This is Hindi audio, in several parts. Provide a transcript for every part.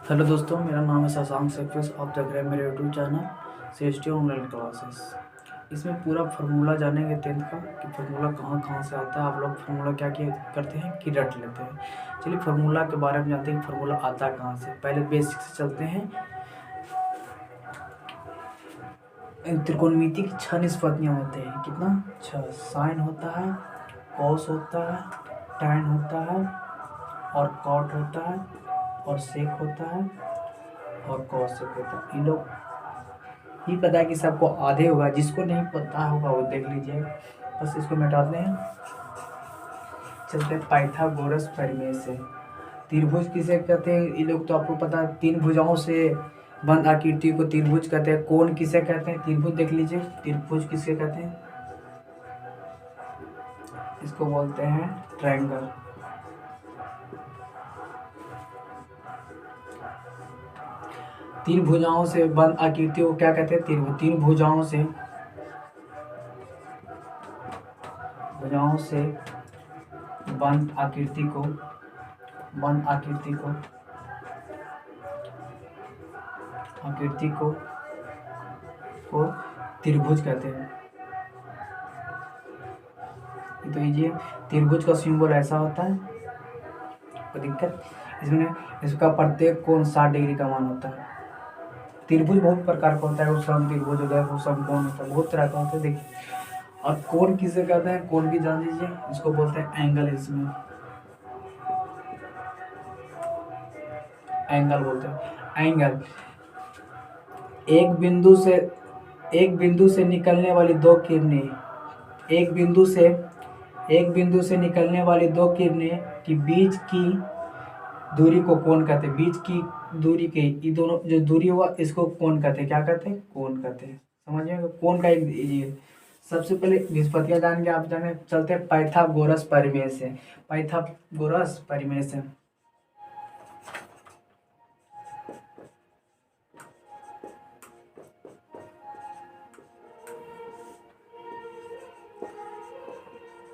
हेलो दोस्तों, मेरा नाम है शशांक सक्सेस। आप देख रहे हैं मेरे YouTube channel CST online classes. इसमें पूरा फार्मूला जानेंगे 10th का कि फार्मूला कहाँ कहाँ से आता है। आप लोग फार्मूला क्या क्या करते हैं कि रट लेते हैं। चलिए फार्मूला के बारे में जानते हैं कि फार्मूला आता कहाँ से। पहले बेसिक से चलते हैं। त्रिकोणमिति की 6 निष्पत्तियाँ होते हैं। कितना? 6। साइन होता है, कॉस होता है, टैन होता है और कॉट होता है और सेक होता है और कॉसेक होता है। इन लोग ही पता है कि सबको आधे होगा, जिसको नहीं पता होगा वो देख लीजिए। बस इसको मिटाते हैं। चलते हैं पाइथागोरस प्रमेय से। त्रिभुज किसे कहते हैं? ये लोग तो आपको पता है, 3 भुजाओं से बंद आकृति को त्रिभुज कहते हैं। कोण किसे कहते हैं? त्रिभुज देख लीजिए। त्रिभुज किसे कहते हैं? इसको बोलते हैं ट्रायंगल। तीन भुजाओं से बंद आकृति को क्या कहते हैं? त्रिभुज। तीन भुजाओं से बंद आकृति को त्रिभुज कहते हैं। तो ये त्रिभुज का सिंबल ऐसा होता है। कोई दिक्कत इसमें? इसका प्रत्येक कोण 60 डिग्री का मान होता है। त्रिभुज बहुत प्रकार का होता है। सम त्रिभुज होता है, समकोण होता है, बहुत तरह का होता है। देखिए, और कोण किसे कहते हैं? कोण भी जान लीजिए। इसको बोलते हैं एंगल। इसमें एंगल बोलते हैं। एंगल एक बिंदु से निकलने वाली दो किरणें की बीच की दूरी को कोण कहते हैं। बीच की दूरी के ये दोनों जो दूरी हुआ, इसको कोण कहते हैं। क्या कहते हैं? कोण कहते हैं। समझिए, कोण का एक ये सबसे पहले निष्पत्तियां जान के आप जाने। चलते हैं पाइथागोरस प्रमेय से।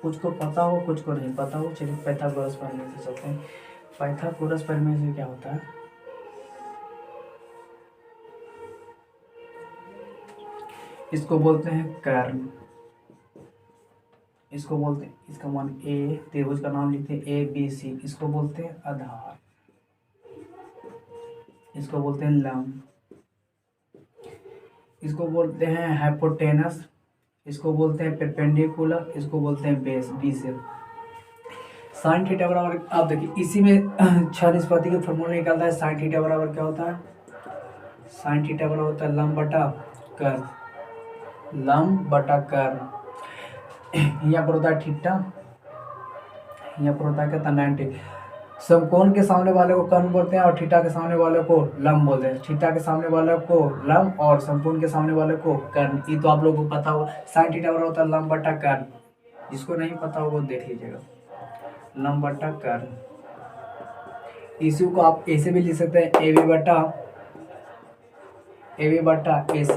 कुछ को पता हो, कुछ को नहीं पता हो। चलिए पाइथागोरस प्रमेय से चलते हैं। पाइथागोरस प्रमेय से क्या होता है? इसको बोलते हैं कर्ण। इसको बोलते हैं, इसका मान ए, त्रिभुज का नाम लिखते हैं ABC। इसको बोलते हैं आधार। इसको बोलते हैं लंब। इसको बोलते हैं हाइपोटेनस। इसको बोलते हैं परपेंडिकुलर। इसको बोलते हैं बेस। बी से साइन थीटा बराबर, आप देखिए इसी में 6 निष्पत्ति का फॉर्मूला निकलता है। साइन थीटा बराबर क्या होता है? साइन थीटा बराबर होता है लंब बटा कर्ण। यहाँ पर होता है थीटा, यहाँ पर होता है क्या? 90। समकोण के सामने वाले को कर्ण बोलते हैं और थीटा के सामने वाले को लंब बोलते हैं। थीटा के सामने वाले को लंब और समकोण के सामने वाले को कर्ण। ये तो आप लोगों को पता हो। साइन थीटा बराबर होता है लंब बटा कर्ण। जिसको नहीं पता हो वो देख लीजिएगा। लंब बटा कर्ण। इसी को आप ऐसे भी लिख सकते हैं AB बटा AC।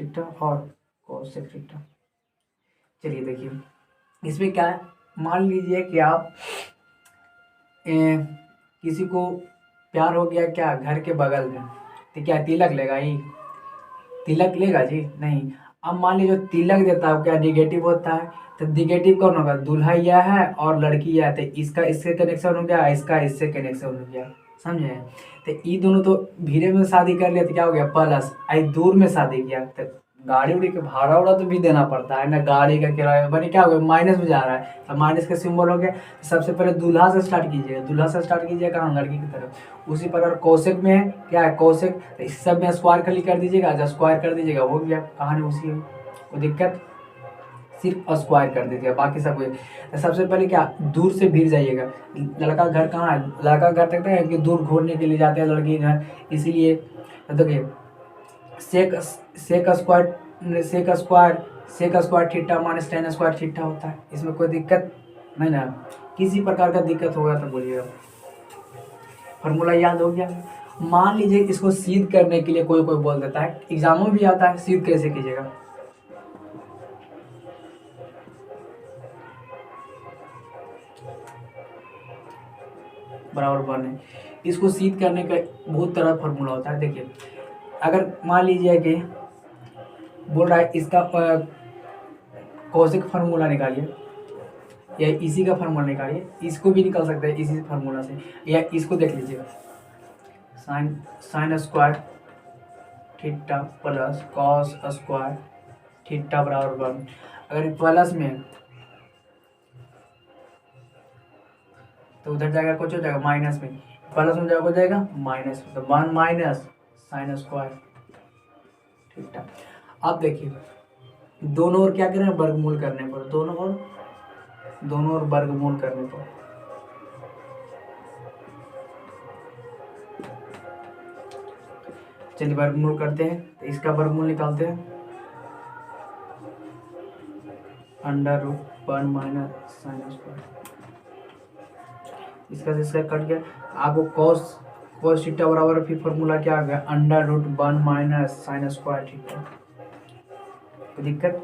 थीटा और कोसेक थीटा। चलिए देखिए इसमें क्या है, मान लीजिए कि आप किसी को प्यार हो गया क्या घर के बगल में, तो क्या तिलक लेगा ही? तिलक लेगा जी नहीं। अब मान लीजिए जो तिलक देता है क्या निगेटिव होता है, तो निगेटिव कौन होगा, दूल्हा यह है और लड़की यह है, तो इसका इससे कनेक्शन हो गया, इसका इससे कनेक्शन हो गया, समझे? तो ये दोनों तो भीड़े में शादी कर लिया तो क्या हो गया प्लस, आई दूर में शादी किया तो गाड़ी उड़ी के भाड़ा उड़ा तो भी देना पड़ता है ना, गाड़ी का किराया बनी क्या हो गया माइनस में जा रहा है, तो माइनस का सिंबल हो गया। सबसे पहले दूल्हा से स्टार्ट कीजिएगा, दूल्हा से स्टार्ट कीजिएगा कहाँ, लड़की की तरफ। उसी प्रकार कोसेक में है क्या है, कोसेक, तो इस सब में स्क्वायर खाली कर दीजिएगा, जब स्क्वायर कर दीजिएगा हो गया कहानी उसी है, कोई दिक्कत, सिर्फ स्क्वायर कर दीजिएगा बाकी सब। तो सबसे पहले क्या दूर से भीड़ जाइएगा, लड़का घर कहाँ है, लड़का घर तक है कि दूर घूरने के लिए जाते हैं लड़की घर, इसीलिए तो देखिए sec sec square sec square sec square theta minus ten square theta होता है, इसमें कोई दिक्कत नहीं ना, किसी प्रकार का दिक्कत होगा तो बोलिएगा। फॉर्मूला याद हो गया। मान लीजिए इसको सीध करने के लिए कोई कोई बोल देता है, एग्जाम में भी आता है, सीध कैसे कीजिएगा, बराबर वन है। इसको सीध करने का बहुत तरह फॉर्मूला होता है। देखिए अगर मान लीजिए कि बोल रहा है इसका कौशिक फार्मूला निकालिए या इसी का फार्मूला निकालिए, इसको भी निकाल सकते हैं इसी फार्मूला से, या इसको देख लीजिए sine sine square theta plus cos square theta बराबर वन। अगर प्लस में तो उधर जाएगा कुछ हो जाएगा माइनस में, प्लस में जाएगा हो जाएगा माइनस में, तो one minus sine square theta. अब देखिए दोनों ओर क्या करें, वर्गमूल करने पर, दोनों ओर वर्गमूल करने पर, चलिए वर्गमूल करते हैं, तो इसका वर्गमूल निकालते हैं, under root one minus sine square, इसका से इसका कट गया, आपको कॉस कॉस थीटा बराबर फिर फॉर्मूला क्या आ गया, under root one minus sine square theta. कोई दिक्कत,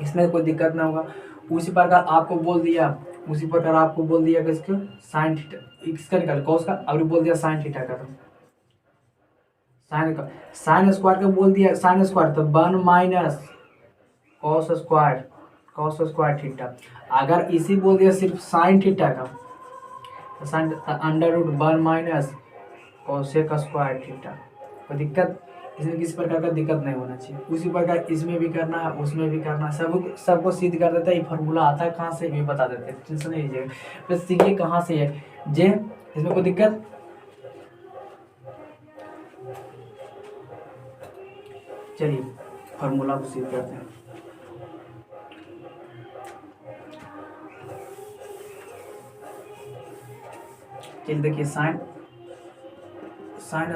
इसमें कोई दिक्कत ना होगा। उसी प्रकार आपको बोल दिया कि इसको साइन थीटा, इसका निकाल कॉस का, अभी बोल दिया साइन थीटा का, तो साइन का साइन स्क्वायर का बोल दिया, साइन स्क्वायर तो one minus cos square theta. अगर इसी बोल दिया सिर्फ साइन थीटा का, तो sine under root one minus cosec square theta. कोई दिक्कत, इसमें किसी प्रकार का दिक्कत नहीं होना चाहिए। उसी प्रकार इसमें भी करना है, उसमें भी करना है, सबको सिद्ध कर देता है। ये फार्मूला आता है कहाँ से भी बता देते हैं, टेंशन नहीं लीजिएगा, बस सीखिए कहाँ से है जे, इसमें कोई दिक्कत। चलिए फार्मूला को सिद्ध करते हैं। चलिए देखिए sign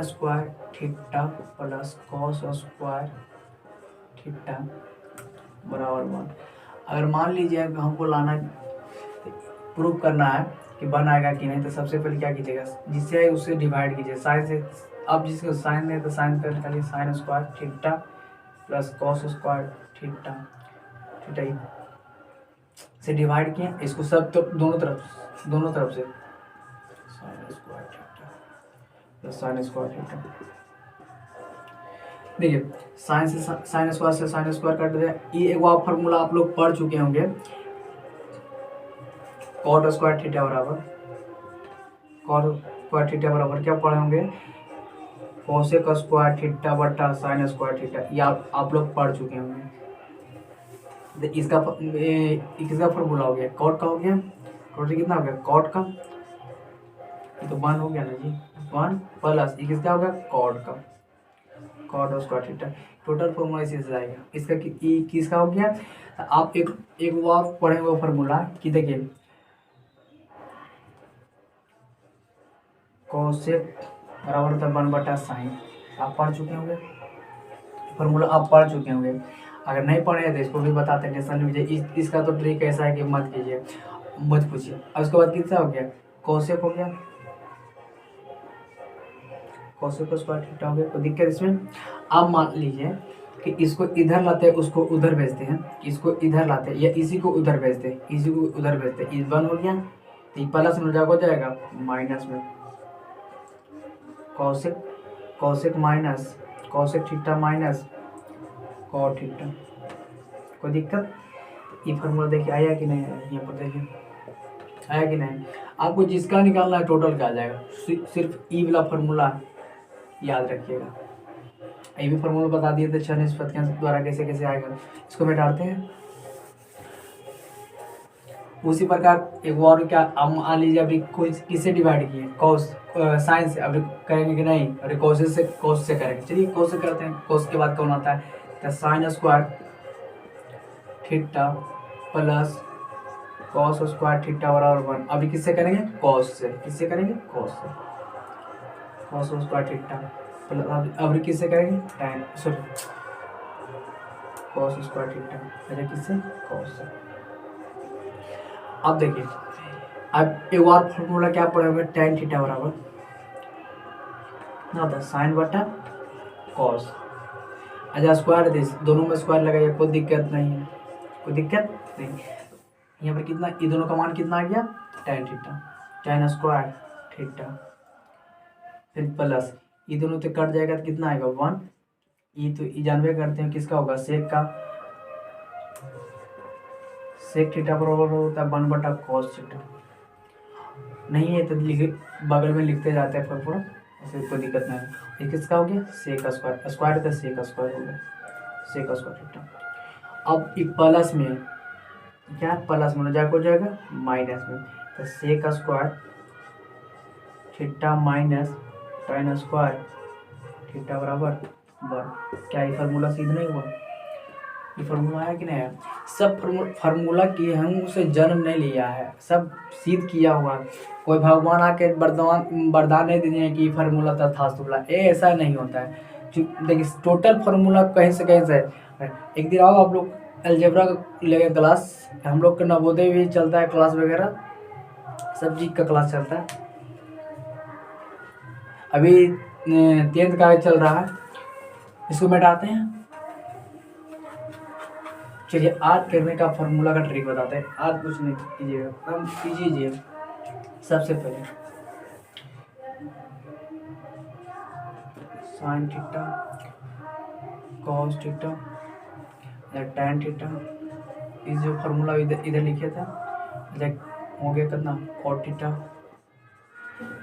square theta plus cos square theta बराबर वन। अगर मान लीजिए हमको लाना प्रूव करना है कि वन आएगा कि नहीं, तो सबसे पहले क्या कीजिएगा, जिससे है उससे डिवाइड कीजिए साइन से। अब जिसको साइन है तो साइन कर निकालिए, sign square theta plus cos square theta से डिवाइड किए, इसको सब तो दोनों तरफ से sign square theta plus sign square theta. देखिए साइन स्क्वायर काट दिया। ये एक बार फार्मूला आप लोग पढ़ चुके होंगे, कॉट स्क्वायर थीटा बराबर क्या पढ़े होंगे, कोसेक स्क्वायर थीटा बटा साइन स्क्वायर थीटा। ये आप लोग पढ़ चुके होंगे। इसका फार्मूला हो गया, कॉट का हो गया, कॉट कितना हो गया, कॉट का तो वन हो गया ना जी, वन प्लस ये किसका होगा, कॉट का, cot square theta. Total formula इसी से आएगा। इसका किसका हो गया, आप एक वो पढ़े हुए फार्मूला कि देखिए कोसेक बराबर होता है वन बटा साइन, आप पढ़ चुके होंगे फार्मूला, आप पढ़ चुके होंगे। अगर नहीं पढ़े तो इसको भी बताते हैं, टेंशन नहीं लीजिए। इसका तो ट्रिक ऐसा है कि मत कीजिए, मत पूछिए। अब उसके बाद कितना हो गया, कोसेक हो गया, कोसेक स्क्वायर थीटा हो गया। कोई दिक्कत इसमें। अब मान लीजिए कि इसको इधर लाते हैं, उसको उधर भेजते हैं, इसको इधर लाते हैं या इसी को उधर भेजते हैं, इसी को उधर भेजते हैं, इस 1 हो गया तो ये प्लस में हो जाएगा माइनस में cosec, cosec minus cosec theta minus cot theta. कोई दिक्कत? ये फार्मूला देखिए आया कि नहीं आया, यहाँ पर देखिए आया कि नहीं। आपको जिसका निकालना है टोटल का आ जाएगा, सिर्फ ई वाला फार्मूला याद रखिएगा। ये भी फार्मूला बता दिए थे छह निष्पत्ति के द्वारा कैसे कैसे आएगा। इसको मिटाते हैं। उसी प्रकार एक और क्या, अब मान लीजिए अभी कोई किससे डिवाइड किए, कॉस साइन से, अभी करेंगे कि नहीं, अरे कॉस से करेंगे। चलिए कॉस से करते हैं। कॉस के बाद कौन आता है, तो sign square theta plus cos square theta बराबर 1। अभी किससे करेंगे, कॉस से। किससे करेंगे, कॉस से। कॉस स्क्वायर थीटा प्लस अभी किससे करेंगे, tan sorry cos square theta, अच्छा किससे, कॉस से। अब देखिए, अब एक और फॉर्मूला क्या पड़े हुए, tan थीटा बराबर ना होता है साइन बटा कॉस। अच्छा स्क्वायर दे, दोनों में स्क्वायर लगाइए, कोई दिक्कत नहीं है, कोई दिक्कत नहीं। यहाँ पर कितना, ये दोनों का मान कितना आ गया, tan theta, tan square theta, फिर प्लस ये दोनों तो कट जाएगा तो कितना आएगा 1। ये तो ये जानवे करते हैं किसका होगा, सेक का। सेक थीटा बराबर होता है 1 बटा कॉस थीटा। नहीं है तो बगल में लिखते जाते हैं फॉर्मूला, ऐसे कोई दिक्कत नहीं है। ये किसका हो गया, सेक स्क्वायर, स्क्वायर तो सेक स्क्वायर हो गया, सेक स्क्वायर थीटा। अब एक प्लस में क्या, प्लस में हो जाएगा माइनस में, तो sec square theta minus tan square theta बराबर 1। क्या ये फार्मूला सीध नहीं हुआ, ये फार्मूला आया कि नहीं आया। सब फार्मूला की हम उसे जन्म नहीं लिया है, सब सिद्ध किया हुआ। कोई भगवान आके वरदान नहीं देते हैं कि फार्मूला तथास्तु बोला, ऐसा नहीं होता है। देखिए टोटल फार्मूला कहीं से एक दिन आओ आप लोग अलजेब्रा लेंगे क्लास, हम लोग का नवोदय भी चलता है क्लास वगैरह, सब चीज का क्लास चलता है। अभी 10th का चल रहा है, इसको मिटाते हैं। चलिए आज करने का फार्मूला का ट्रिक बताते हैं। आज कुछ नहीं कीजिएगा, हम कीजिए सबसे पहले साइन थीटा कॉस थीटा या tan थीटा, इस जो फार्मूला इधर लिखे था, हो गया कितना cot थीटा,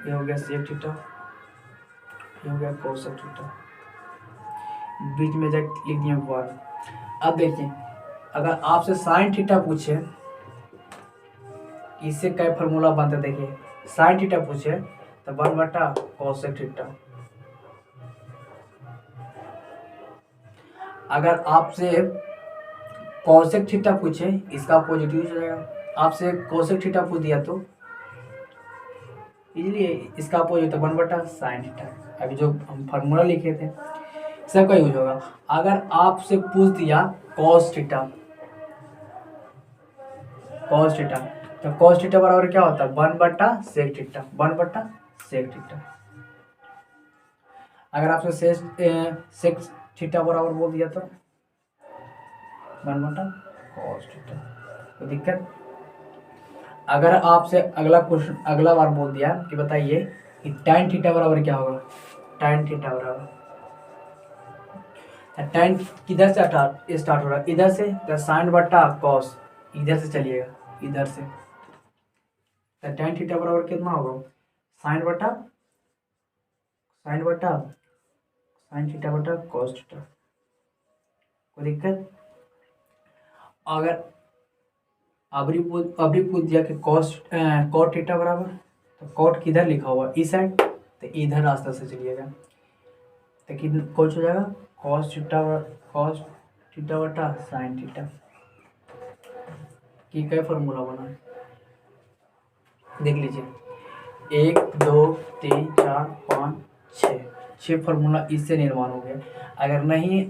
ये हो गया sec थीटा, ये हो गया cos थीटा, बीच में जाके लिख दिया 1। अब देखिए अगर आपसे साइन थीटा पूछे इससे क्या फार्मूला बनता है, देखिए साइन थीटा पूछे तो 1 बटा कोसेक थीटा। अगर आपसे कोसेक थीटा पूछे इसका पॉजिटिव हो जाएगा, आपसे कोसेक थीटा पूछ दिया तो इसलिए इसका अपोजिट 1 बटा साइन थीटा। अभी जो हम फार्मूला लिखे थे सबका यूज होगा। अगर आपसे पूछ दिया कॉस थीटा, कॉस थीटा तो कॉस थीटा बराबर क्या होता है 1 बटा सेक थीटा, 1 बटा सेक थीटा। अगर आपसे सेक थीटा बराबर बोल दिया तो 1 बटा कॉस थीटा, कोई दिक्कत। अगर आपसे अगला क्वेश्चन अगला बार बोल दिया कि बताइए कि tan थीटा बराबर क्या होगा, tan थीटा बराबर tan किधर से स्टार्ट हो रहा है, इधर से, तो साइन बटा कॉस इधर से चलिएगा, इधर से, तो tan थीटा बराबर कितना होगा साइन थीटा बटा कॉस थीटा, कोई दिक्कत। अगर अभी पूछ दिया कि कॉट थीटा बराबर, तो कॉट किधर लिखा हुआ इस साइड, तो इधर रास्ता से चलिएगा तो कितना कॉस हो जाएगा कॉस थीटा बटा साइन थीटा की क्या फॉर्मूला बना देख लीजिए 1 2 3 4 5 6 फार्मूला इससे निर्माण हो गया। अगर नहीं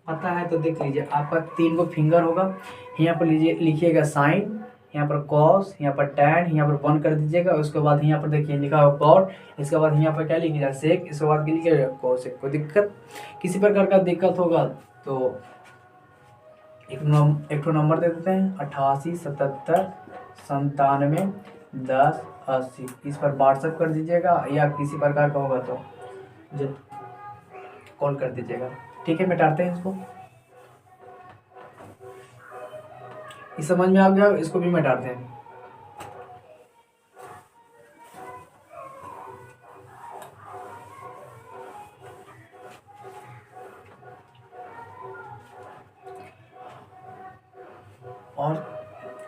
पता है तो देख लीजिए, आपका 3 को फिंगर होगा, यहाँ पर लीजिए लिखिएगा साइन, यहाँ पर कॉस, यहाँ पर टैन, यहाँ पर 1 कर दीजिएगा। उसके बाद यहाँ पर देखिए लिखा होगा कॉट, इसके बाद यहाँ पर क्या लिखिएगा सेक, इसके बाद लिखिएगा कोसेक। कोई दिक्कत, किसी प्रकार का दिक्कत होगा तो एक ठो नंबर दे देते हैं 88 77 97 10 80। इस पर व्हाट्सएप कर दीजिएगा या किसी प्रकार का होगा तो जो कॉल कर दीजिएगा। ठीक है, मिटाते हैं इसको। इस समझ में आ गया, इसको भी मिटाते हैं। और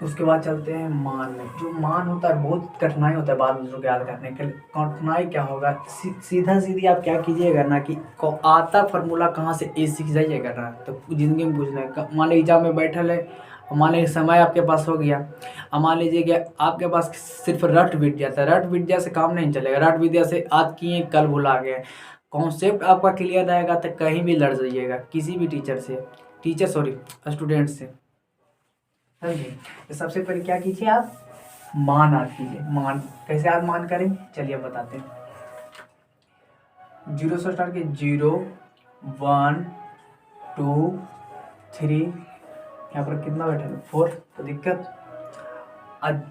उसके बाद चलते हैं मान में। जो मान होता है बहुत कठिनाई होता है बाद में उसको याद करने के लिए। कठिनाई क्या होगा, सीधा सीधी आप क्या कीजिएगा ना कि आता फार्मूला कहाँ से ए सीख जाइएगा ना, तो जिंदगी में कुछ नहीं। मान लीजिए एग्जाम में बैठल है, मान लीजिए समय आपके पास हो गया, अब मान लीजिए कि आपके पास सिर्फ रट विद्या था। रट विद्या से काम नहीं चलेगा। रट विद्या से आज किए कल भुला गए। कॉन्सेप्ट आपका क्लियर रहेगा तो कहीं भी लड़ जाइएगा किसी भी स्टूडेंट से। समझिए, तो सबसे पहले क्या कीजिए, आप मान याद कीजिए। मान कैसे आप मान करें, चलिए बताते हैं। 0 से स्टार्ट किए, 0 1 2 3, यहाँ पर कितना बैठा है 4, तो दिक्कत। आज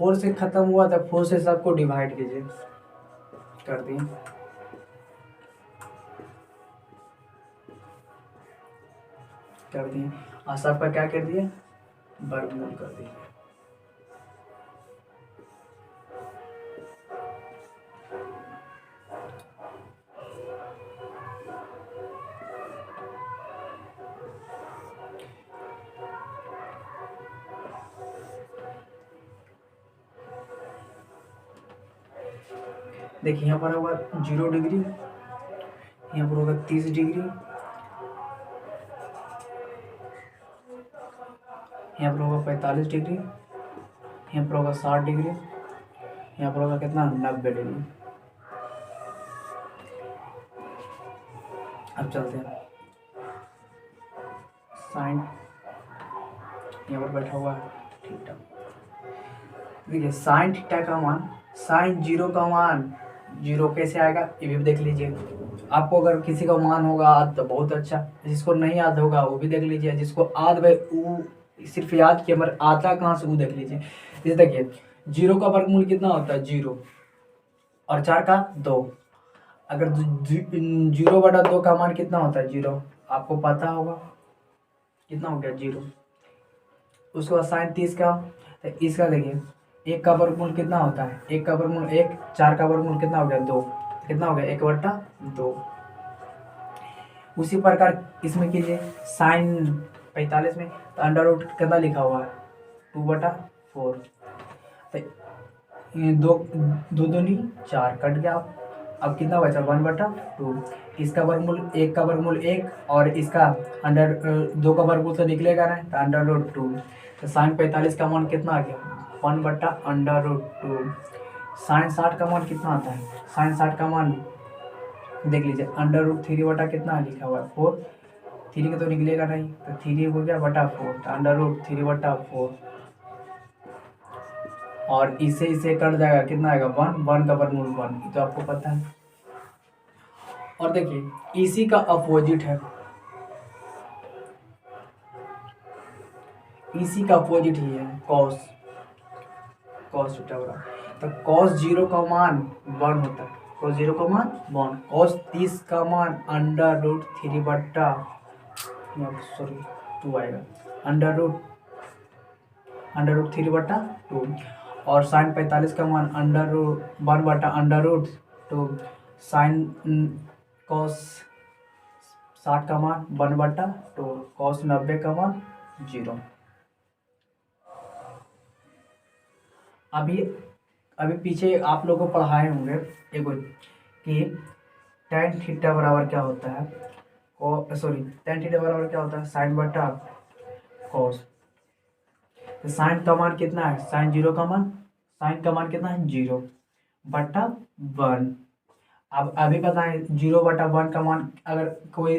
4 से खत्म हुआ था, 4 से सबको डिवाइड कीजिए, कर दिए, और सबका क्या कर दिए, वर्गमूल कर दिए। देखिए यहाँ पर होगा 0 डिग्री, यहाँ पर होगा 30 डिग्री, यहाँ पर होगा 45 डिग्री, यहाँ पर होगा 60 डिग्री, यहाँ पर होगा कितना 90 डिग्री। अब चलते हैं साइन, यहाँ पर बैठा हुआ है थीटा। देखिए साइन थीटा का मान, साइन 0 का मान 0 कैसे आएगा ये भी देख लीजिए। आपको अगर किसी का मान होगा याद तो बहुत अच्छा, जिसको नहीं याद होगा वो भी देख लीजिए। जिसको याद भाई वो सिर्फ याद किया, मगर आता कहाँ से वो देख लीजिए। जैसे देखिए 0 का वर्गमूल कितना होता है 0, और 4 का 2। अगर 0/2 का मान कितना होता है 0, आपको पता होगा कितना हो गया 0। उसके बाद साइन 30 का, तो इसका देखिए 1 का वर्गमूल कितना होता है, 1 का वर्गमूल 1, 4 का वर्गमूल कितना हो गया 2, कितना हो गया 1/2। उसी प्रकार इसमें कीजिए साइन 45 में, तो अंडर रूट कितना लिखा हुआ है 2/4। तो दो दो दूनी 4 कट गया। अब कितना बचा 1/2। इसका वर्गमूल 1 का वर्गमूल 1, और इसका अंडर 2 का वर्गमूल तो निकलेगा ना, तो अंडर रूट 2। तो साइन 45 का मान कितना आ गया 1/√2। साइन 60 का मान कितना आता है, साइन 60 का मान देख लीजिए अंडर√3 बटा कितना लिखा हुआ है 4। 3 का तो निकलेगा नहीं, तो 3 हो गया बटा 4, तो अंडर√3/4। और इसे कट जाएगा, कितना आएगा 1 का वर्गमूल 1, ये तो आपको पता है। और देखिए इसी का अपोजिट है, इसी का अपोजिट ही है कॉस थीटा बराबर। तो कॉस 0 का मान 1 होता है, कॉस 0 का मान 1। कॉस 30 का मान अंडर√3/2 आएगा, अंडर√3/2। और साइन 45 का मान अंडर√1/√2। साइन कॉस 60 का मान 1/2। कॉस 90 का मान 0। अभी पीछे आप लोगों को पढ़ाए होंगे एक कि tan थीटा बराबर क्या होता है, tan थीटा बराबर क्या होता है साइन बटा कॉस। तो साइन का मान कितना है, साइन 0 का मान, साइन का मान कितना है 0/1। अब अभी पता है 0/1 का मान, अगर कोई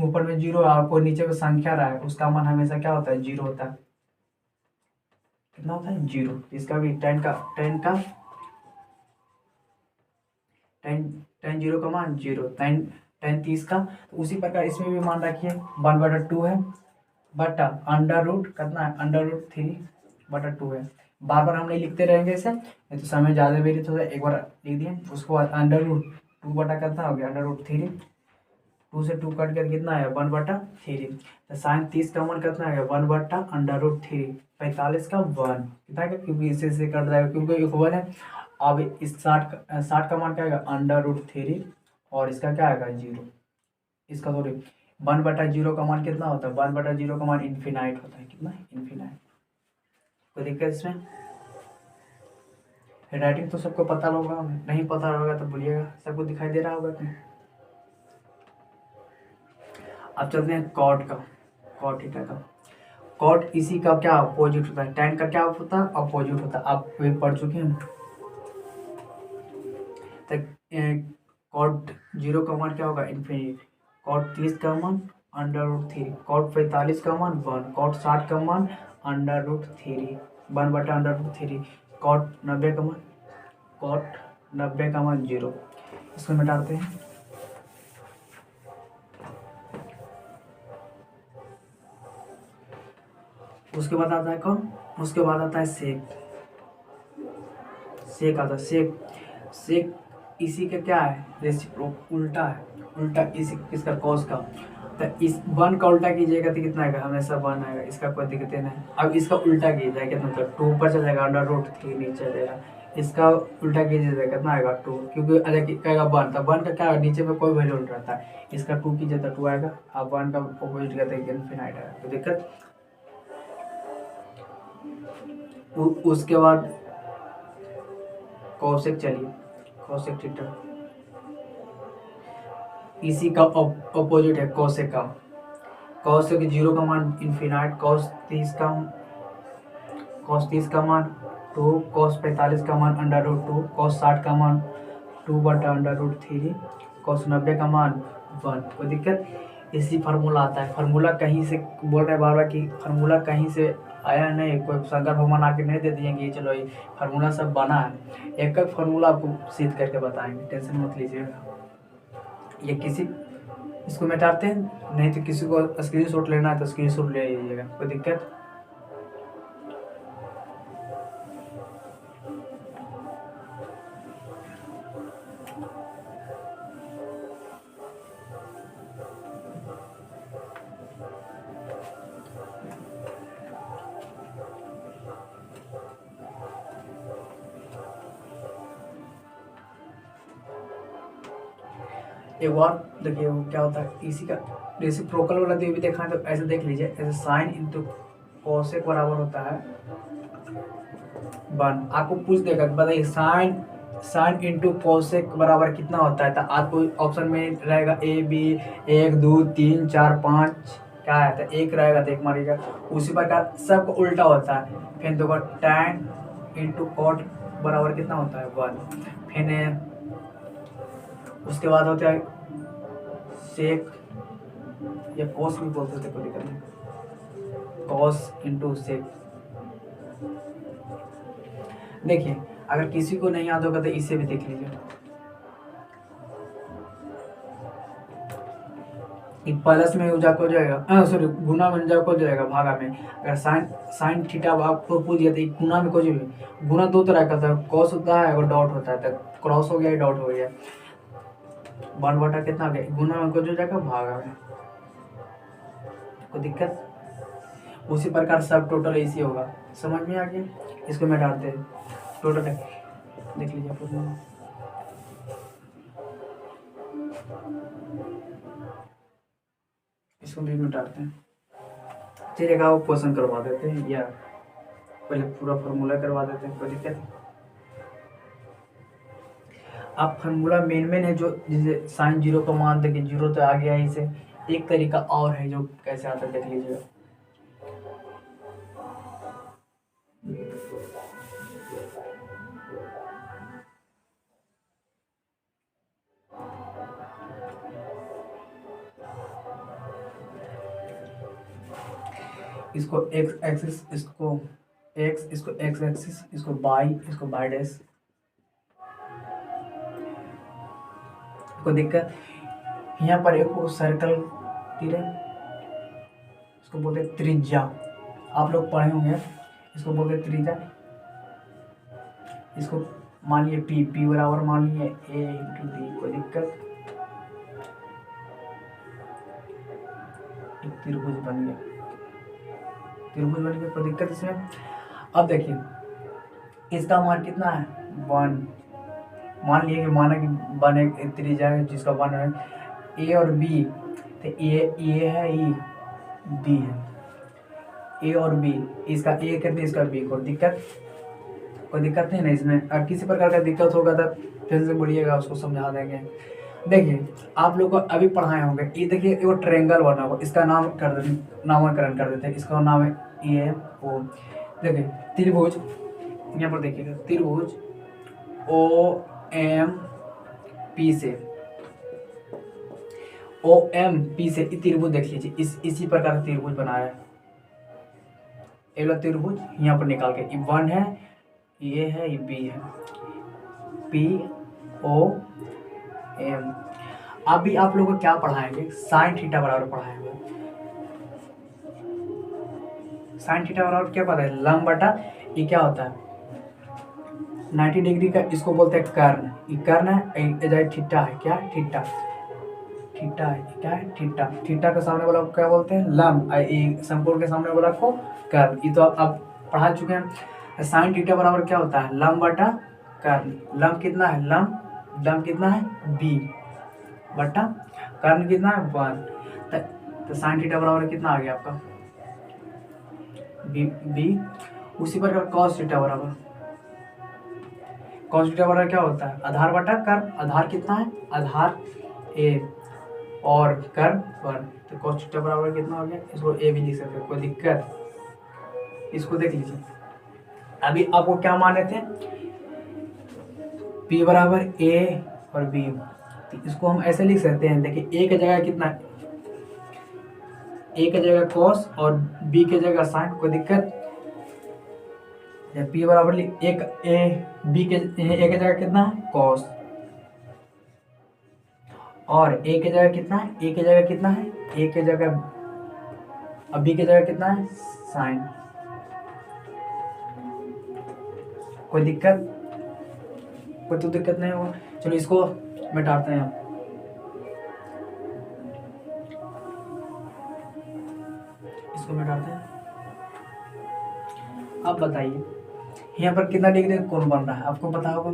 ऊपर में 0 और कोई नीचे में संख्या रहा है, उसका मान हमेशा क्या होता है 0 होता है। कितना होता है 0। इसका भी tan 0 का मान 0, tan tan 30 का। तो उसी प्रकार इसमें भी मान रखिए 1/2 है, बटा अंडर रूट कितना है, अंडर रूट 3/2 है। बार बार हम नहीं लिखते रहेंगे इसे, नहीं तो समय ज़्यादा व्यतीत होता है। एक बार लिख दिए, उसके बाद अंडर रूट 2 बटा कितना हो गया, अंडर रूट 3, 2 से 2 कट कर कितना है 1/3। तो साइन 30 का मान कितना है 1/√3, 45 का 1 कितना है, क्योंकि इसे से कट जाएगा क्योंकि इक्वल है। अब इस 60 का मान क्या आएगा अंडर रूट 3, और इसका क्या आएगा 0, इसका सॉरी 1/0 का मान कितना होता है, 1/0 का मान इन्फिनाइट होता है, कितना इन्फिनाइट। कोई दिक्कत इसमें? राइटिंग तो सबको पता होगा, नहीं पता होगा तो बोलिएगा, सबको दिखाई दे रहा होगा कि। अब चलते हैं कॉट का, कॉट थीटा का। कॉट इसी का क्या अपोजिट होता है, tan का क्या होता है, अपोजिट होता है, आप वे पढ़ चुके हैं। तो कॉट 0 का मान क्या होगा इन्फिनिट, कॉट 30 का मान अंडर रूट 3, कॉट 45 का मान 1, कॉट 60 का मान अंडर रूट 3, 1/√3, कॉट 90 का मान, कॉट 90 का मान 0। इसको मिटाते हैं। उसके बाद आता है कौन, उसके बाद आता है सेक, सेक आता है, सेक, सेक इसी का क्या है रेसिप्रोक, उल्टा है, उल्टा इसी किसका कॉस का। तो इस 1 का उल्टा कीजिएगा तो कितना आएगा, हमेशा 1 आएगा, इसका कोई दिक्कत नहीं। अब इसका उल्टा कीजिएगा कितना, मतलब 2 ऊपर चल जाएगा, अंडर रूट 3 नीचे जाएगा, इसका उल्टा कीजिएगा कितना आएगा 2, क्योंकि अलग कहेगा 1, तो 1 का क्या है नीचे में कोई वैल्यू नहीं रहता है, इसका 2 कीजिए तो 2 आएगा। अब 1 का अपोजिट करते हैं इनफिनाइट आएगा, तो दिक्कत। उसके बाद कौशिक, चलिए कौशिक थीटा इसी का अपोजिट है कौशिक का, कौशिक 0 का मान इन्फिनाइट, कॉस 30 का मान 2, कॉस 45 का मान अंडर रूट 2, कॉस 60 का मान 2/√3, कॉस 90 का मान 1। कोई दिक्कत? इसी फार्मूला आता है, फार्मूला कहीं से बोल रहे बार बार कि फार्मूला कहीं से आया नहीं, कोई शंकर भगवान आके नहीं दे दिए कि चलो ये फार्मूला सब बना है। एक एक फार्मूला आपको सिद्ध करके बताएंगे, टेंशन मत लीजिएगा। ये किसी इसको मिटाते हैं, नहीं तो किसी को स्क्रीनशॉट लेना है तो स्क्रीनशॉट ले लीजिएगा, कोई दिक्कत। एक बार देखिए वो क्या होता है, इसी का रेसिप्रोकल वाला तो ये भी देखा है, तो ऐसे देख लीजिए, ऐसे साइन इंटू कॉसेक बराबर होता है 1। आपको पूछ देगा बताइए साइन साइन इंटू कॉसेक बराबर कितना होता है, तो आपको ऑप्शन में रहेगा ए बी, 1 2 3 4 5 क्या है, तो 1 रहेगा तो 1 मारिएगा। उसी प्रकार सबको उल्टा होता है, फिर देखो टैन इंटू कॉट बराबर कितना होता है 1, फिर उसके बाद होता है सेक या कॉस भी बोलते थे, कोई दिक्कत नहीं, कॉस इंटू सेक। देखिए अगर किसी को नहीं याद होगा तो इसे भी देख लीजिए, प्लस में जाकर हो जाएगा, सॉरी गुना में जाकर हो जाएगा भागा में। अगर साइन साइन थीटा आपको पूछ दिया तो गुना में कुछ भी, गुना दो तरह का था, कॉस होता है और डॉट होता है, तो क्रॉस हो गया डॉट हो गया, 1 बटा कितना हो गया, गुना में कुछ हो जाएगा भागा में, कोई दिक्कत। उसी प्रकार सब टोटल ऐसी होगा, समझ में आ गया। इसको मैं डालते हैं टोटल देख लीजिए आप, इसको भी मिटाते हैं, चलिए वो क्वेश्चन करवा देते हैं या पहले पूरा फार्मूला करवा देते हैं, कोई दिक्कत। अब फार्मूला मेन है जो, जैसे साइन 0 का मान दें कि 0 तो आ गया है, इसे एक तरीका और है जो कैसे आता है देख लीजिएगा। इसको एक्स एक्सिस, इसको एक्स, इसको एक्स एक्सिस, इसको बाई डैश, कोई दिक्कत। यहाँ पर एक वो सर्कल तीर है, इसको बोलते हैं त्रिज्या। आप लोग पढ़े होंगे, इसको बोलते हैं त्रिज्या। इसको मान लिए पी बराबर मान लिए ए इंटू डी, कोई दिक्कत। एक त्रिभुज बन गया, त्रिभुज बन गया, कोई दिक्कत इसमें। अब देखिए इसका मान कितना है 1। मान लिए कि माना कि 1 एक त्रिज्या है जिसका 1 है, ए और बी, तो ए है, ई बी है, ए और बी, इसका ए करते इसका बी, कोई दिक्कत नहीं ना इसमें। अगर किसी प्रकार का दिक्कत होगा तो फिर से बोलिएगा, उसको समझा देंगे। देखिए आप लोग को अभी पढ़ाए होंगे, ये देखिए वो ट्रायंगल बना हुआ, इसका नामकरण कर देते हैं, इसका नाम है ए ओ। देखिए त्रिभुज, यहाँ पर देखिएगा त्रिभुज ओ एम पी से, ओ एम पी से त्रिभुज देख लीजिए, इसी प्रकार से त्रिभुज बनाया है। एक त्रिभुज यहाँ पर निकाल के 1 है, ये है, ये बी है, पी ओ एम। अभी आप लोगों को क्या पढ़ाएंगे, साइन थीटा बराबर पढ़ाएंगे। साइन थीटा बराबर क्या पता है, लंब बटा ये क्या होता है 90 डिग्री का, इसको बोलते हैं कर्ण। ये कर्ण है, थीटा है, क्या थीटा, थीटा है, क्या है थीटा। थीटा के सामने वाला को क्या बोलते हैं लंब, समकोण के सामने वाला को कर्ण। ये तो आप पढ़ा चुके हैं। साइन थीटा बराबर क्या होता है, लंब बटा कर्ण। लंब कितना है, लंब कितना है बी बटा कर्ण कितना है 1। तो साइन थीटा बराबर कितना आ गया आपका बी। उसी प्रकार कॉस थीटा बराबर, कॉस थीटा बराबर क्या होता है, आधार बटा कर्ण। आधार कितना है, आधार ए और कर्ण 1, तो कॉस थीटा बराबर कितना हो गया, इसको ए भी लिख सकते हैं, कोई दिक्कत। इसको देख लीजिए, अभी आपको क्या माने थे, P बराबर ए और बी, तो इसको हम ऐसे लिख सकते हैं। देखिए ए की जगह कितना, ए की जगह कॉस और बी की जगह साइन, कोई दिक्कत। P बराबर एक ए बी के ए की जगह कितना है कॉस, और ए की जगह कितना है, ए की जगह कितना है, ए की जगह, अब बी की जगह कितना है साइन, कोई दिक्कत, कोई तो दिक्कत नहीं होगा। चलो इसको मिटाते हैं हम, इसको मिटाते हैं। अब बताइए यहाँ पर कितना डिग्री कोण बन रहा है, आपको पता होगा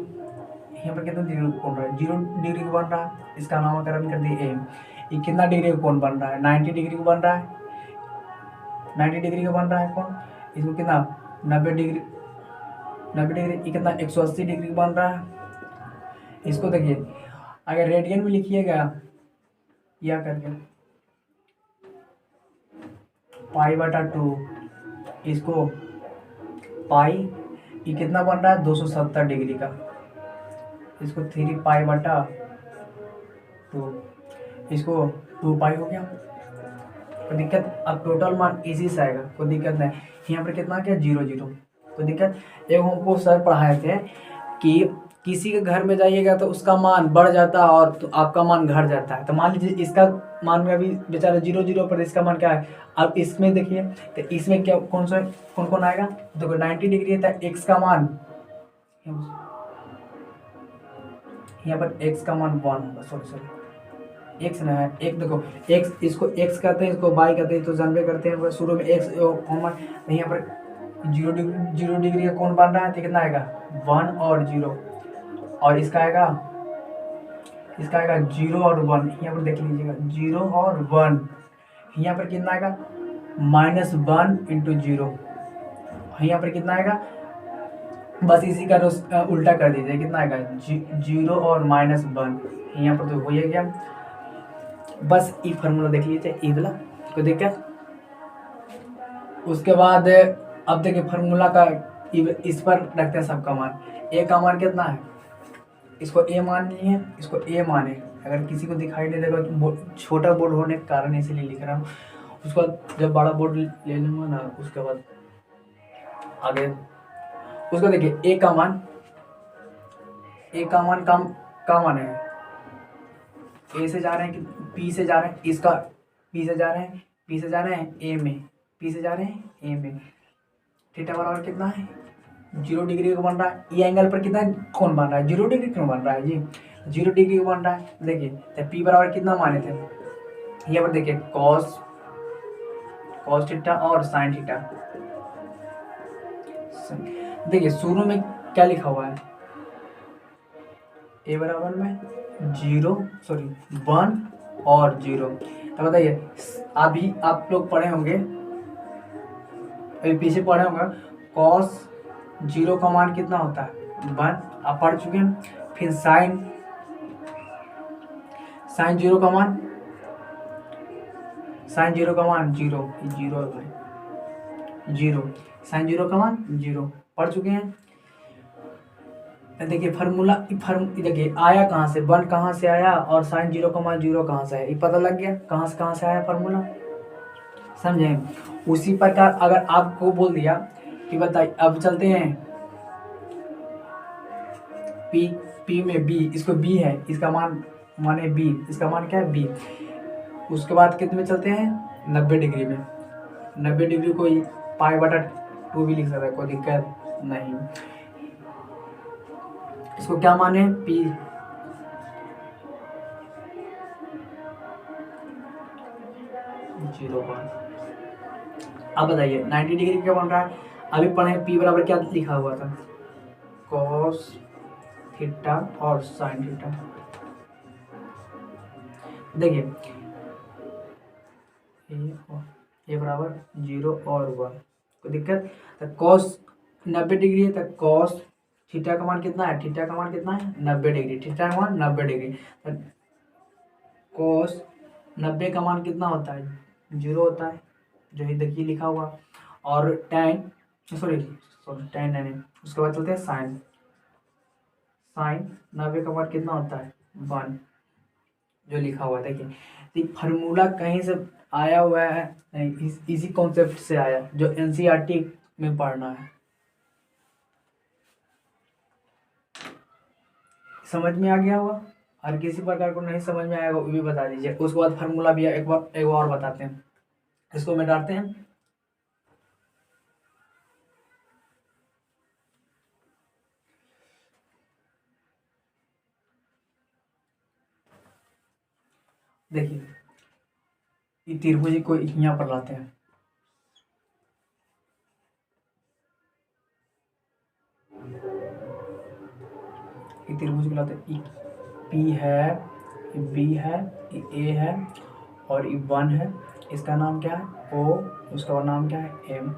यहाँ पर कितना डिग्री कोण रहा है, 0 डिग्री का बन रहा है, इसका नामकरण कर दिए एम। ये कितना डिग्री का कोण बन रहा है, 90 डिग्री का बन रहा है, 90 डिग्री का बन रहा है कोण। इसको कितना 90 डिग्री, 90 डिग्री, ये कितना 180 डिग्री का बन रहा है। इसको देखिए अगर रेडियन में लिखिएगा या करके पाई बटा 2, इसको पाई, ये कितना बन रहा है 270 डिग्री का, इसको 3 पाई बटा 2, इसको 2 पाई हो गया, कोई दिक्कत। अब टोटल मान इसी से आएगा, कोई दिक्कत नहीं। यहाँ पर कितना क्या 0 0, कोई दिक्कत। एक हमको सर पढ़ाए थे कि किसी के घर में जाइएगा तो उसका मान बढ़ जाता है और तो आपका मान घट जाता है। तो मान लीजिए इसका मान में अभी बेचारा 0 0 पर, इसका मान क्या है। अब इसमें देखिए तो इसमें क्या कौन आएगा, देखो 90 डिग्री है तो एक्स का मान, यहाँ पर एक्स का मान 1 होगा, सॉरी एक्स ना है, एक देखो एक्स, इसको एक्स कहते हैं, इसको वाई कहते हैं, तो जानवे करते हैं शुरू में एक्स कॉमन। यहाँ पर 0 डिग्री का कौन बन रहा है तो कितना आएगा 1 और 0, और इसका आएगा 0 और 1। यहाँ पर देख लीजिएगा 0 और 1, यहाँ पर कितना आएगा -1 इंटू 0, यहाँ पर कितना आएगा, बस इसी का उल्टा कर दीजिए, कितना आएगा 0 और -1, यहाँ पर तो हो ही गया। बस ई फार्मूला देख लीजिए, ई वाला, कोई दिक्कत। उसके बाद अब देखिए फार्मूला का इस पर रखते हैं सबका मान। ए का मान कितना है, इसको ए मान लिए, इसको ए माने। अगर किसी को दिखाई नहीं देगा तो छोटा बोर्ड होने के कारण इसीलिए लिख रहा हूँ, उसको जब बड़ा बोर्ड ले लूँगा ना उसके बाद आगे। उसको देखिए ए का मान, का मान है ए से जा रहे हैं कि पी से जा रहे हैं, इसका पी से जा रहे हैं, पी से जा रहे हैं ए में, पी से जा रहे हैं ए में। थीटा बराबर कितना है 0 डिग्री का बन रहा है। ये एंगल पर कितना कौन बन रहा है 0 डिग्री क्यों बन रहा है जी 0 डिग्री का बन रहा है। देखिए तो पी बराबर कितना माने थे यहाँ पर देखिए कॉस थीटा और साइन थीटा। देखिए शुरू में क्या लिखा हुआ है ए बराबर में 1 और 0। तो बताइए अभी आप लोग पढ़े होंगे, अभी पीछे पढ़े होंगे कॉस 0 का मान कितना होता है 1, आप पढ़ चुके हैं। फिर साइन 0 का मान 0 है भाई 0, साइन 0 का मान 0 पढ़ चुके हैं। देखिए फार्मूला देखिए आया कहाँ से 1 कहाँ से आया और साइन 0 का मान 0 कहाँ से आया, ये पता लग गया कहाँ से आया फार्मूला, समझे। उसी प्रकार अगर आपको बोल दिया कि बताइए अब चलते हैं P में B, इसको B है, इसका मान माने B, इसका मान क्या है B। उसके बाद कितने में चलते हैं 90 डिग्री में। 90 डिग्री को π/2 भी लिख सकता है, कोई दिक्कत नहीं। इसको क्या माने P, अब बताइए 90 डिग्री क्या बन रहा है। अभी पढ़े P बराबर क्या लिखा हुआ था कॉस थीटा और साइन थीटा। देखिए ये बराबर 0 और 1, कोई दिक्कत। तो कॉस 90 डिग्री है, तो कॉस थीटा का मान कितना है 90 डिग्री, थीटा का मान 90 डिग्री। तो कॉस 90 का मान कितना होता है 0 होता है, जो ही देखिए लिखा हुआ। और टैन टैन नहीं, उसके बाद चलते हैं साइन 90 का मान कितना होता है 1, जो लिखा हुआ है। देखिए फार्मूला कहीं से आया हुआ है नहीं, इसी कॉन्सेप्ट से आया जो एनसीईआरटी में पढ़ना है। समझ में आ गया होगा, और किसी प्रकार को नहीं समझ में आएगा वो भी बता दीजिए। उसके बाद फार्मूला भी एक बार और बताते हैं, इसको मिटाते हैं। देखिए ये त्रिभुज को यहाँ पर लाते हैं, ये त्रिभुज को लाते हैं। पी है, बी है, ए है और ये 1 है। इसका नाम क्या है ओ, उसका नाम क्या है एम।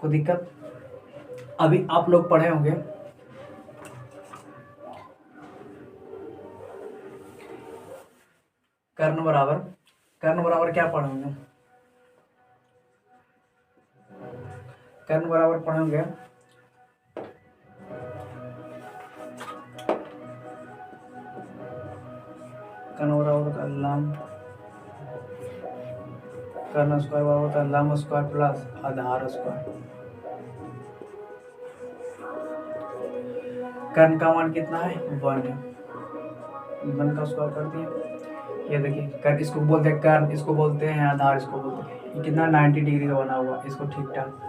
कोई दिक्कत। अभी आप लोग पढ़े होंगे कर्ण बराबर क्या पढ़े होंगे, कर्ण बराबर पढ़े होंगे कर्ण बराबर होता है लंब, कर्ण स्क्वायर बराबर होता है लंब स्क्वायर प्लस आधार स्क्वायर। कर्ण का मान कितना है 1 है, 1 का स्क्वायर कर दिए। ये देखिए कर्ण इसको बोलते हैं कर्ण, इसको बोलते हैं आधार, इसको बोलते हैं। ये कितना 90 डिग्री का बना हुआ, इसको ठीक ठाक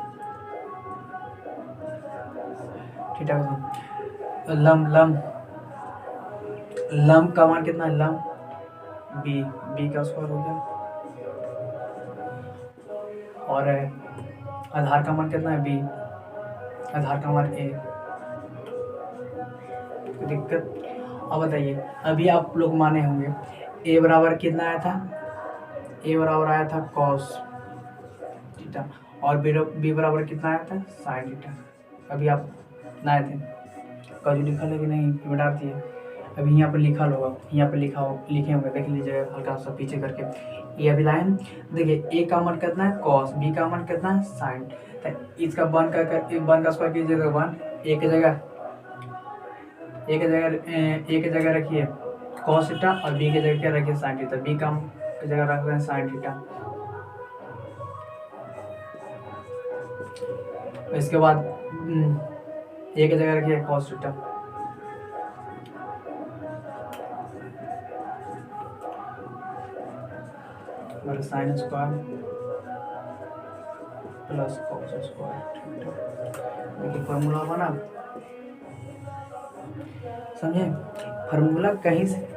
लंब का मान कितना है लंब बी का स्क्वायर हो गया, और आधार का मान कितना है बी, आधार का मान ए। दिक्कत। अब बताइए अभी आप लोग माने होंगे ए बराबर कितना आया था, ए बराबर आया था कॉस थीटा और बी बराबर कितना आया था साइन थीटा। अभी आप लाए थे कजू लिखा है कि नहीं मिटा दिए। अभी यहाँ पर लिखा होगा, यहाँ पर लिखे होंगे, देख लीजिएगा हल्का सा पीछे करके। ये अभी लाइन देखिए ए का मान कितना है कॉस, बी का मान कितना है साइन। तो इसका 1 का स्क्वायर कीजिएगा 1, एक जगह रखिए कॉस थीटा और बी की जगह क्या रखिए साइन थीटा। बी का जगह रख रहे हैं साइन थीटा। इसके बाद ए की जगह रखिए कॉस थीटा। और sine square plus cos square. देखिए फार्मूला बना, समझे? फार्मूला कहीं से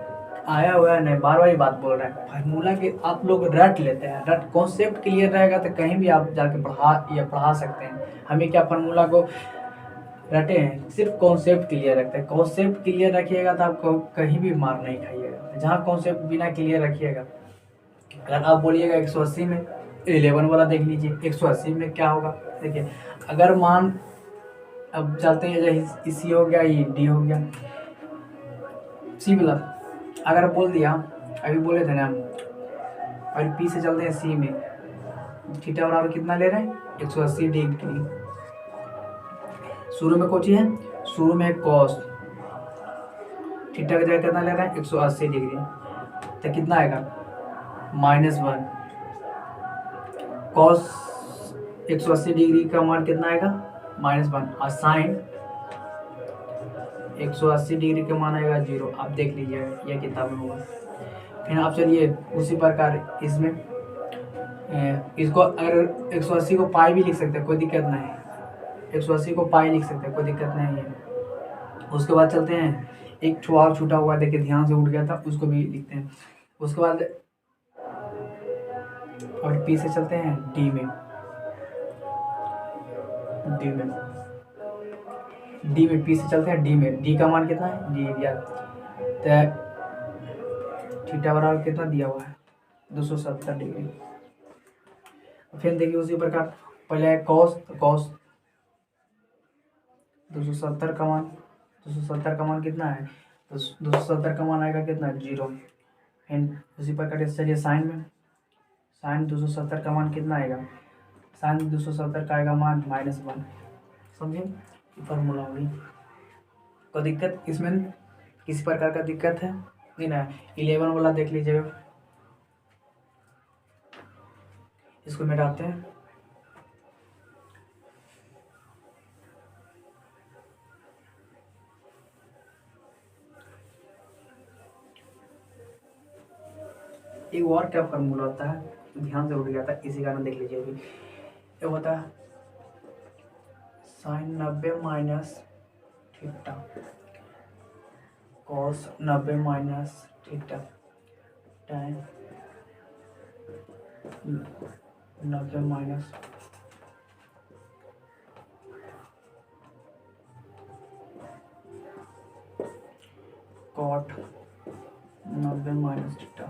आया हुआ है नहीं, बार बार बात बोल रहे हैं। फार्मूला के आप लोग रट लेते हैं, रट कॉन्सेप्ट क्लियर रहेगा तो कहीं भी आप जाके पढ़ा सकते हैं। हमें क्या फार्मूला को रटे हैं, सिर्फ कॉन्सेप्ट क्लियर रखते हैं। कॉन्सेप्ट क्लियर रखिएगा तो आपको कहीं भी मार नहीं खाइएगा। जहाँ कॉन्सेप्ट बिना क्लियर रखिएगा, अगर आप बोलिएगा 180 में 11 वाला देख लीजिए, 180 में क्या होगा देखिए। अगर मान अब चलते हैं, जैसे सी हो गया, ये डी हो गया, सी वाला अगर बोल दिया, अभी बोले थे ना, और पी से चलते हैं सी में, थीटा बराबर कितना ले रहे हैं 180 डिग्री। शुरू में कौन सी है, शुरू में कॉस, थीटा की जगह कितना ले रहे हैं 180 डिग्री, तो कितना आएगा -1। कॉस 180 डिग्री का मान कितना आएगा -1, और साइन 180 डिग्री का मान आएगा 0। आप देख लीजिएगा, यह किताब में होगा। फिर आप चलिए उसी प्रकार इसमें इसको अगर 180 को पाई भी लिख सकते हैं, कोई दिक्कत नहीं है। 180 को पाई लिख सकते हैं, कोई दिक्कत नहीं है। उसके बाद चलते हैं, एक और छूटा हुआ देखिए, ध्यान से उठ गया था, उसको भी लिखते हैं। उसके बाद और पी से चलते हैं डी में, डी में पी से चलते हैं डी में। डी का मान कितना है, डी दिया, तो थीटा बराबर कितना दिया हुआ है 270 डिग्री। फिर देखिए उसी प्रकार पहले है कॉस, तो कॉस 270 का मान, 270 का मान कितना है, तो 270 का मान आएगा कितना 0। फिर उसी प्रकार चलिए साइन में, साइन 270 का मान कितना आएगा, साइन 270 का आएगा मान -1। समझे, फार्मूला होगी। कोई दिक्कत इसमें, किसी प्रकार का दिक्कत है नहीं ना। 11 वाला देख लीजिएगा, इसको मिटाते हैं। एक और क्या फार्मूला होता है, ध्यान से उठ गया था, इसी कारण देख लीजिए। अभी ये होता है sine 90 minus theta, cos 90 minus theta, tan 90 minus cot 90 minus theta,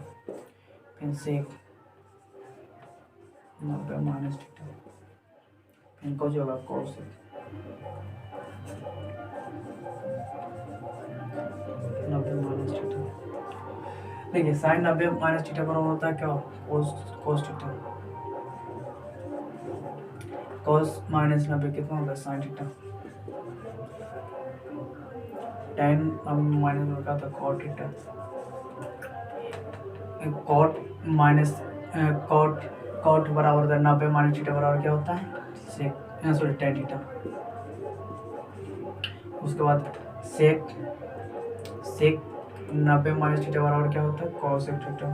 फिर सेक 90 माइनस थीटा, फिर कुछ होगा कॉस 90 माइनस थीटा। देखिए साइन 90 माइनस थीटा बराबर होता है क्या, कोस थीटा। कोस माइनस 90 कितना होता है साइन थीटा। tan माइनस होगा तो cot theta. Cot minus cot बराबर होता है 90 माइनस थीटा बराबर क्या होता है, सेक, सॉरी tan थीटा। उसके बाद सेक 90 माइनस थीटा बराबर क्या होता है, कॉसेक थीटा।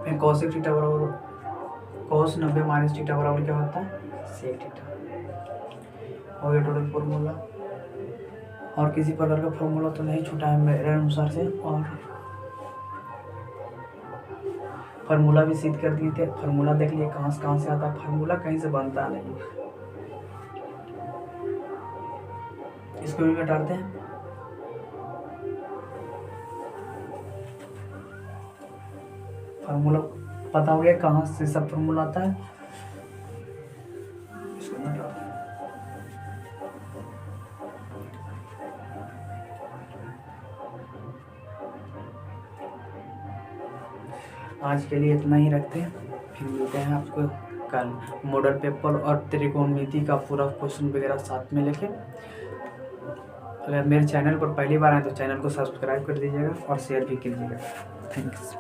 फिर कॉसेक थीटा बराबर कॉस 90 माइनस थीटा बराबर क्या होता है, सेक थीटा। हो गया टोटल फॉर्मूला। और किसी प्रकार का फॉर्मूला तो नहीं छूटा है मेरे अनुसार से। और फार्मूला भी सिद्ध कर दिए थे। फार्मूला देख लिए कहाँ से आता है, फार्मूला कहीं से बनता नहीं। इसको भी हटाते हैं। फार्मूला पता हो गया कहाँ से सब फार्मूला आता है। इसको हटाते हैं। आज के लिए इतना ही रखते हैं, फिर मिलते हैं आपको कल मॉडल पेपर और त्रिकोणमिति का पूरा क्वेश्चन वगैरह साथ में लेके। अगर मेरे चैनल पर पहली बार आए तो चैनल को सब्सक्राइब कर दीजिएगा और शेयर भी कीजिएगा। थैंक्स।